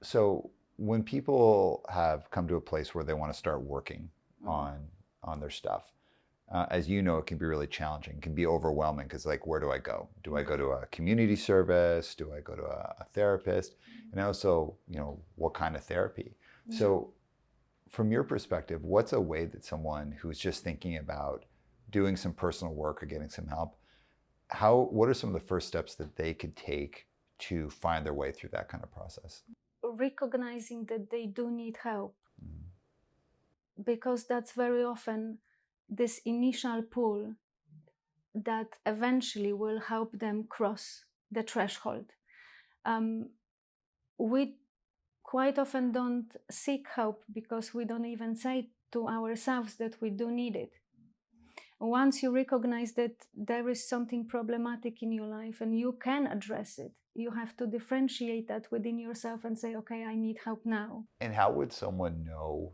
So when people have come to a place where they want to start working on their stuff, as you know, it can be really challenging, it can be overwhelming because like, where do I go? Do I go to a community service? Do I go to a therapist? And also, what kind of therapy? So from your perspective, what's a way that someone who's just thinking about doing some personal work or getting some help, what are some of the first steps that they could take to find their way through that kind of process? Recognizing that they do need help, because that's very often this initial pull that eventually will help them cross the threshold. We quite often don't seek help because we don't even say to ourselves that we do need it. Once you recognize that there is something problematic in your life and you can address it, you have to differentiate that within yourself and say, okay, I need help now. And how would someone know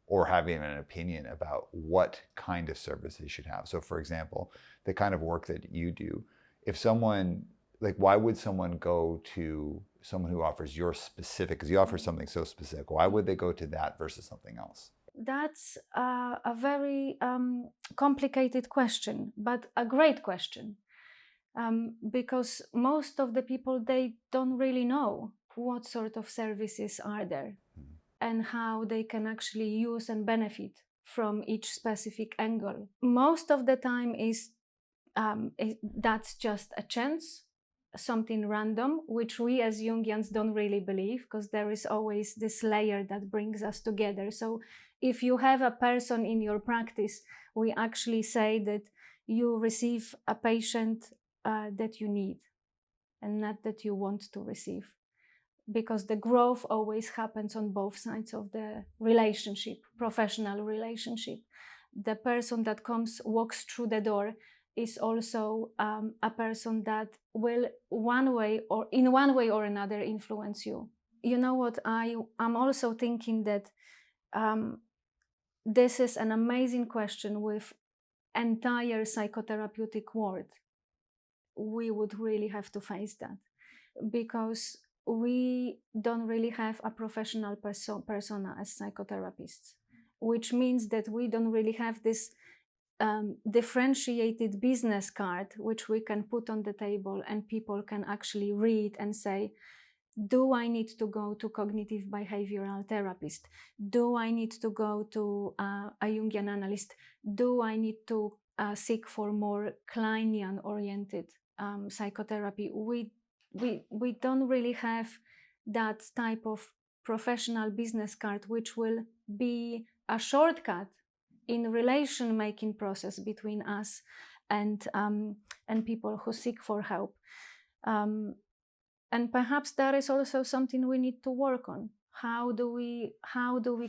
or have even an opinion about what kind of service they should have? So for example, the kind of work that you do, if someone, like, why would someone go to someone who offers your specific, because you offer something so specific, why would they go to that versus something else? That's a very complicated question, but a great question. Because most of the people, they don't really know what sort of services are there and how they can actually use and benefit from each specific angle. Most of the time that's just a chance, something random, which we as Jungians don't really believe, because there is always this layer that brings us together. So if you have a person in your practice, we actually say that you receive a patient that you need and not that you want to receive, because the growth always happens on both sides of the relationship, professional relationship. The person that walks through the door is also a person that will in one way or another influence you. You know what, I'm also thinking that this is an amazing question with entire psychotherapeutic world. We would really have to face that, because we don't really have a professional persona as psychotherapists, which means that we don't really have this differentiated business card which we can put on the table and people can actually read and say, do I need to go to cognitive behavioral therapist? Do I need to go to a Jungian analyst? Do I need to seek for more Kleinian oriented psychotherapy? We don't really have that type of professional business card which will be a shortcut in relation making process between us and people who seek for help. And perhaps that is also something we need to work on. How do we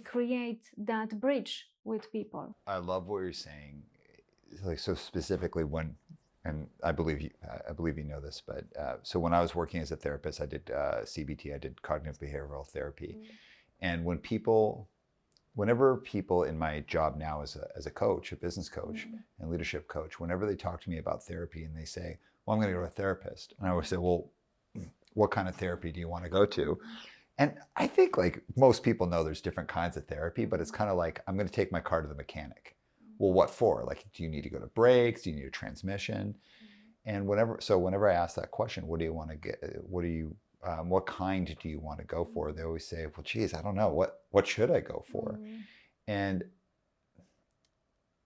create that bridge with people? I love what you're saying. Like, so specifically and I believe you know this, but so when I was working as a therapist, I did CBT, I did cognitive behavioral therapy. And whenever people in my job now as a coach, a business coach and leadership coach, whenever they talk to me about therapy and they say, well, I'm going to go to a therapist. And I always say, well, what kind of therapy do you want to go to? And I think like most people know there's different kinds of therapy, but it's kind of like, I'm going to take my car to the mechanic. Well, what for? Like, do you need to go to brakes? Do you need a transmission? And whenever I ask that question, what do you want to get? What kind do you want to go for? They always say, well, geez, I don't know. What should I go for? And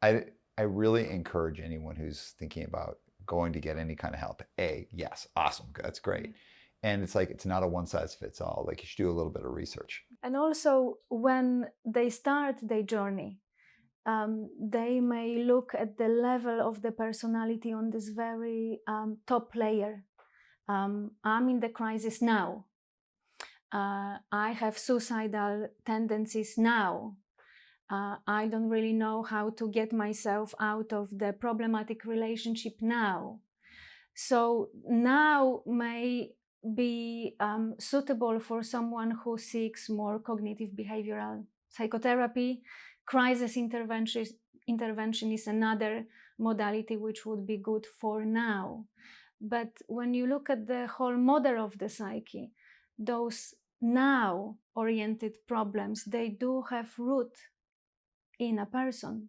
I really encourage anyone who's thinking about going to get any kind of help. Yes, awesome, that's great. And it's like, it's not a one size fits all. Like, you should do a little bit of research. And also, when they start their journey, they may look at the level of the personality on this very top layer. I'm in the crisis now. I have suicidal tendencies now. I don't really know how to get myself out of the problematic relationship now. So now may be suitable for someone who seeks more cognitive behavioral psychotherapy. Crisis intervention is another modality which would be good for now. But when you look at the whole model of the psyche, those now oriented problems, they do have root in a person.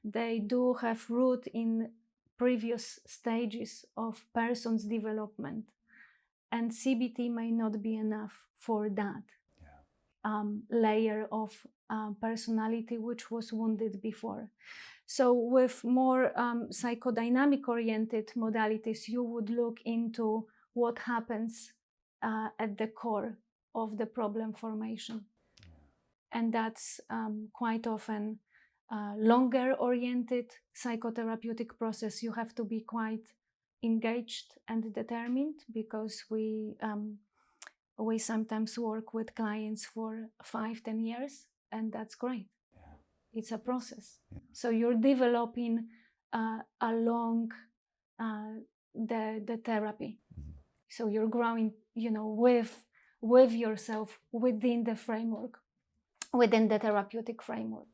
They do have root in previous stages of person's development. And CBT may not be enough for that layer of personality which was wounded before. So with more psychodynamic oriented modalities, you would look into what happens at the core of the problem formation. And that's quite often longer oriented psychotherapeutic process. You have to be quite engaged and determined, because we sometimes work with clients for 5-10 years, and that's great. It's a process. So you're developing along the therapy. So you're growing, with yourself within the framework, within the therapeutic framework.